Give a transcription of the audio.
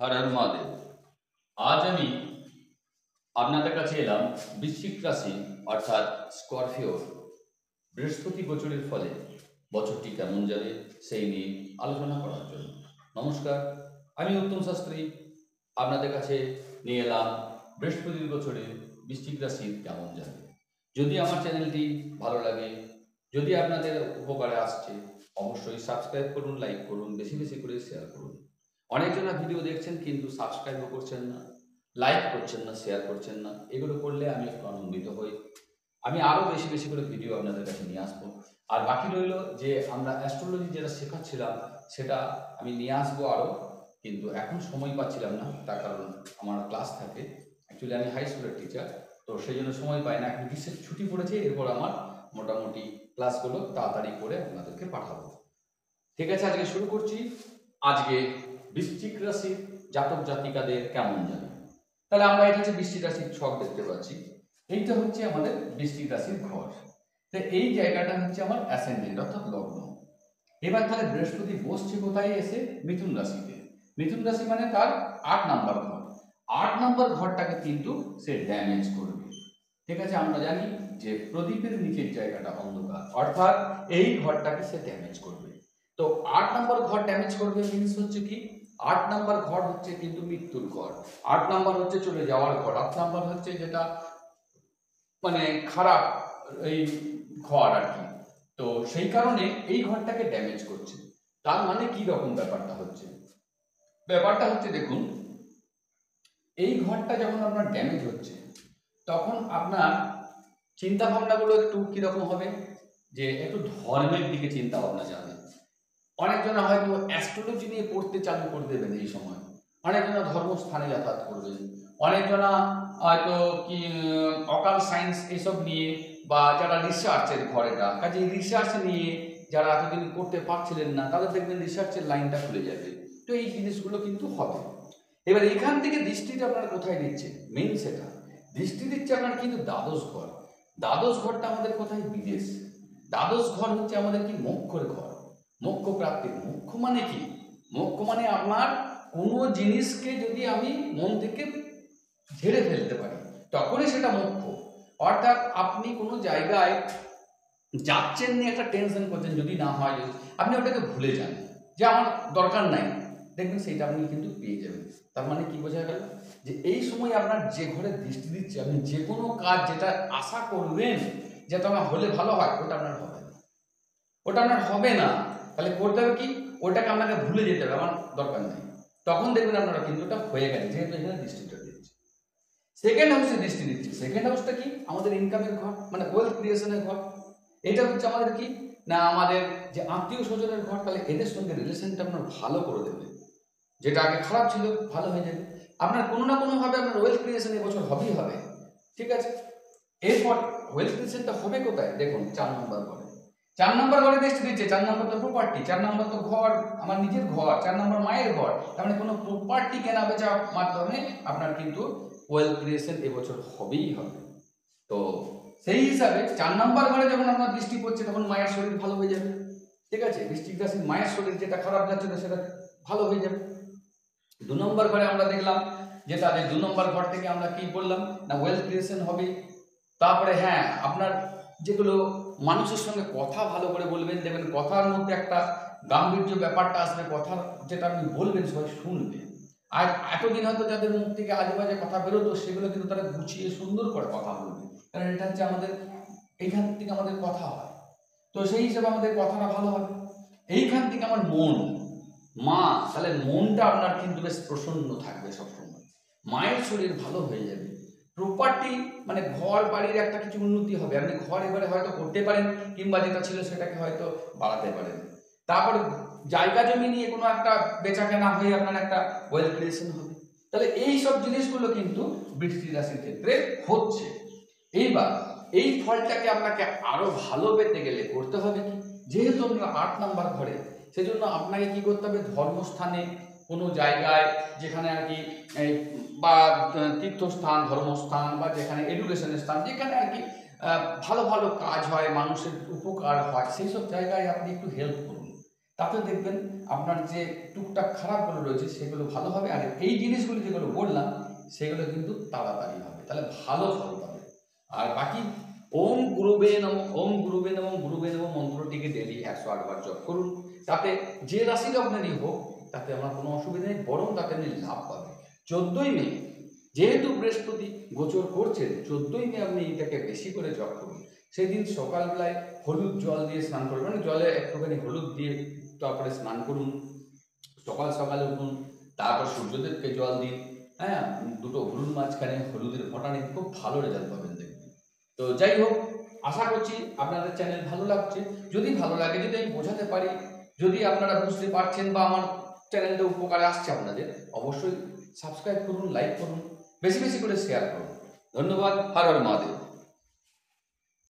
হর হর মহাদেব। আজ আমি আপনাদের কাছে এলাম বৃশ্চিক রাশি অর্থাৎ স্করপিও বৃহস্পতি গোচরের ফলে বছরটি কেমন যাবে সেই নিয়ে আলোচনা করার জন্য। নমস্কার, আমি উত্তম শাস্ত্রী আপনাদের কাছে নিয়ে এলাম বৃহস্পতির গোচরে বৃশ্চিক রাশির কেমন যাবে। যদি আমার চ্যানেলটি ভালো লাগে, যদি আপনাদের উপকারে আসছে, অবশ্যই সাবস্ক্রাইব করুন, লাইক করুন, বেশি বেশি করে শেয়ার করুন। অনেকজনা ভিডিও দেখছেন কিন্তু সাবস্ক্রাইবও করছেন না, লাইক করছেন না, শেয়ার করছেন না। এগুলো করলে আমি একটু আনন্দিত হই। আমি আরও বেশি বেশি করে ভিডিও আপনাদের কাছে নিয়ে আসবো। আর বাকি রইল যে আমরা অ্যাস্ট্রোলজি যেটা শেখাচ্ছিলাম সেটা আমি নিয়ে আসবো আরও, কিন্তু এখন সময় পাচ্ছিলাম না, তার কারণ আমার ক্লাস থাকে। অ্যাকচুয়ালি আমি হাই স্কুলের টিচার, তো সেই জন্য সময় পাই না। এখন গ্রীষ্মের ছুটি পড়েছে, এরপর আমার মোটামুটি ক্লাসগুলো তাড়াতাড়ি করে আপনাদেরকে পাঠাবো। ঠিক আছে, আজকে শুরু করছি। আজকে বৃশ্চিক রাশির জাতক জাতিকাদের কেমন যাবে। তাহলে আমরা এটা হচ্ছে বৃশ্চিক রাশির ছক দেখতে পাচ্ছি। এইটা হচ্ছে আমাদের বৃশ্চিক রাশির ঘর। তো এই জায়গাটা হচ্ছে আমার অ্যাসেন্ডেন্ট অর্থাৎ লগ্ন। এবার তাহলে বৃহস্পতি বসছে কোথায়? এসে মিথুন রাশিতে। মিথুন রাশি মানে তার 8 নাম্বার ঘর। 8 নাম্বার ঘরটাকে কিন্তু সে ড্যামেজ করবে। ঠিক আছে, আমরা জানি যে প্রদীপের নিচের জায়গাটা অন্ধকার, অর্থাৎ এই ঘরটাকে সে ড্যামেজ করবে। তো 8 নম্বর ঘর ড্যামেজ করবে মিনস হচ্ছে কি, 8 নম্বর ঘর হচ্ছে কিন্তু মৃত্যুর ঘর। 8 নম্বর হচ্ছে চলে যাওয়ার ঘর। 8 নম্বর হচ্ছে যেটা মানে খারাপ এই ঘর আর কি। তো সেই কারণে এই ঘরটাকে ড্যামেজ করছে। তার মানে কি রকম ব্যাপারটা হচ্ছে? ব্যাপারটা হচ্ছে দেখুন, এই ঘরটা যখন আপনার ড্যামেজ হচ্ছে তখন আপনার চিন্তা ভাবনাগুলো একটু কিরকম হবে, যে একটু ধর্মের দিকে চিন্তা ভাবনা যাবে। অনেকজনা হয়তো অ্যাস্ট্রোলজি নিয়ে পড়তে চালু করে দেবেন এই সময়, অনেকজনা ধর্মস্থানে যাতায়াত করবেন, অনেকজনা হয়তো কি অকাল সায়েন্স এসব নিয়ে, বা যারা রিসার্চের ঘরেটা কাজে রিসার্চ নিয়ে যারা এতদিন করতে পারছিলেন না তাদের দেখবেন রিসার্চের লাইনটা খুলে যাবে। তো এই জিনিসগুলো কিন্তু হবে। এবার এখান থেকে দৃষ্টিটা আপনার কোথায় দিচ্ছে? মেইন সেটা দৃষ্টি দিচ্ছে আপনার কিন্তু দ্বাদশ ঘর। দ্বাদশ ঘরটা আমাদের কোথায়? বিদেশ। দ্বাদশ ঘর হচ্ছে আমাদের কি মোক্ষর ঘর, মোক্ষ প্রাপ্তি। মোক্ষ মানে কি? মোক্ষ মানে আপনার কোনো জিনিসকে যদি আমি মন থেকে ঝেড়ে ফেলতে পারি তখনই সেটা মোক্ষ। অর্থাৎ আপনি কোনো জায়গায় যাচ্ছেন নিয়ে একটা টেনশন করছেন, যদি না হয়, আপনি ওটাকে ভুলে যান যে আমার দরকার নাই, দেখবেন সেইটা আপনি কিন্তু পেয়ে যাবেন। তার মানে কি বোঝা গেল? যে এই সময় আপনার যে ঘরে দৃষ্টি দিচ্ছে, আপনি যে কোনো কাজ যেটা আশা করবেন যেটা আমার হলে ভালো হয়, ওটা আপনার হবে না। ওটা আপনার হবে না। তাহলে করতে হবে কি? ওটাকে আপনাকে ভুলে যেতে হবে, আমার দরকার নেই। তখন দেখবেন আপনারা কিন্তু ওটা হয়ে গেছে, যেহেতু এখানে দৃষ্টিটা দিচ্ছে। সেকেন্ড হাউসে দৃষ্টি দিচ্ছে। সেকেন্ড হাউসটা কি? আমাদের ইনকামের ঘর, মানে ওয়েলথ ক্রিয়েশনের ঘর। এটা হচ্ছে আমাদের কি না, আমাদের যে আত্মীয় স্বজনের ঘর। তাহলে এদের সঙ্গে রিলেশনটা আপনার ভালো করে দেবে। যেটা আগে খারাপ ছিল ভালো হয়ে যাবে। আপনার কোনো না কোনোভাবে আপনার ওয়েলথ ক্রিয়েশন এবছর হবেই হবে। ঠিক আছে, এরপর ওয়েলথ ক্রিয়েশনটা হবে কোথায়? দেখুন 4 নম্বর ঘরে। 4 নম্বর ঘরে দৃষ্টি দিচ্ছে। 4 নম্বর তো প্রপার্টি, 4 নম্বর তো ঘর, আমার নিজের ঘর, 4 নম্বর মায়ের ঘর। তার মানে কোনো প্রপার্টি কেনা বেচা মাধ্যমে আপনার কিন্তু ওয়েলথ ক্রিয়েশন এবছর হবেই হবে। তো সেই হিসাবে 4 নম্বর ঘরে যখন আপনার দৃষ্টি পড়ছে তখন মায়ের শরীর ভালো হয়ে যাবে। ঠিক আছে, বৃশ্চিক রাশির মায়ের শরীর যেটা খারাপ যাচ্ছিল সেটা ভালো হয়ে যাবে। 2 নম্বর ঘরে আমরা দেখলাম যেটা, যে 2 নম্বর ঘর থেকে আমরা কি বললাম না, ওয়েলথ ক্রিয়েশন হবে। তারপরে হ্যাঁ, আপনার যেগুলো মানুষের সঙ্গে কথা ভালো করে বলবেন, দেখবেন কথার মধ্যে একটা গাম্ভীর্য ব্যাপারটা আসবে। কথা যেটা আপনি বলবেন সবাই শুনবে। আর এতদিন হয়তো যাদের মুখ থেকে আজে বাজে কথা বেরোতো সেগুলো কিন্তু তারা গুছিয়ে সুন্দর করে কথা বলবে, কারণ এটা হচ্ছে আমাদের এইখান থেকে আমাদের কথা হয়। তো সেই হিসাবে আমাদের কথাটা ভালো হবে। এইখান থেকে আমার মন, মা, তাহলে মনটা আপনার কিন্তু বেশ প্রসন্ন থাকবে সবসময়। মায়ের শরীর ভালো হয়ে যাবে। প্রপার্টি মানে ঘর বাড়ির একটা কিছু উন্নতি হবে। আপনি ঘর এবারে হয়তো করতে পারেন, কিংবা যেটা ছিল সেটাকে হয়তো বাড়াতে পারেন। তারপরে জায়গা জমি নিয়ে কোনো একটা বেচা কেনা হয়ে আপনার একটা ওয়েলথ ক্রিয়েশন হবে। তাহলে এই সব জিনিসগুলো কিন্তু বৃশ্চিক রাশির ক্ষেত্রে হচ্ছে। এইবার এই ফলটাকে আপনাকে আরো ভালো পেতে গেলে করতে হবে কি, যেহেতু আমরা 8 নাম্বার ঘরে, সেজন্য আপনাকে কি করতে হবে? ধর্মস্থানে কোনো জায়গায় যেখানে আর কি বা তীর্থস্থান, ধর্মস্থান, বা যেখানে এডুকেশনের স্থান, যেখানে আর কি ভালো ভালো কাজ হয়, মানুষের উপকার হয়, সেই সব জায়গায় আপনি একটু হেল্প করুন। তাতে দেখবেন আপনার যে টুকটাক খারাপগুলো রয়েছে সেগুলো ভালো হবে, আর এই জিনিসগুলো যেগুলো বললাম সেগুলো কিন্তু তাড়াতাড়ি হবে, তাহলে ভালো ফল পাবে। আর বাকি ওম গুরুবে নম, ওম গুরুবে নম, গুরুবে নম মন্ত্রটিকে ডেলি 108 বার জপ করুন। তাতে যে রাশি লগ্নেরই হোক তাতে আমার কোনো অসুবিধা নেই, বরং তাতে আপনি লাভ পাবেন। 14ই মে যেহেতু বৃহস্পতি গোচর করছেন, 14ই মে আপনি এটাকে বেশি করে জপ করুন। সেদিন সকালবেলায় হলুদ জল দিয়ে স্নান করবেন, মানে জলে একটুখানি হলুদ দিয়ে তারপরে স্নান করুন। সকাল সকালে উঠুন, তারপর সূর্যদেবকে জল দিন, হ্যাঁ, দুটো হলুদ মাঝখানে হলুদের ফোঁটা নিন, খুব ভালো রেজাল্ট পাবেন দেখবেন। তো যাই হোক, আশা করছি আপনাদের চ্যানেল ভালো লাগছে। যদি ভালো লাগে, যদি আমি বোঝাতে পারি, যদি আপনারা বুঝতে পারছেন বা আমার চ্যানেলটা উপকারে আসছে আপনাদের, অবশ্যই সাবস্ক্রাইব করুন, লাইক করুন, বেশি বেশি করে শেয়ার করুন। ধন্যবাদ। হর হর মহাদেব।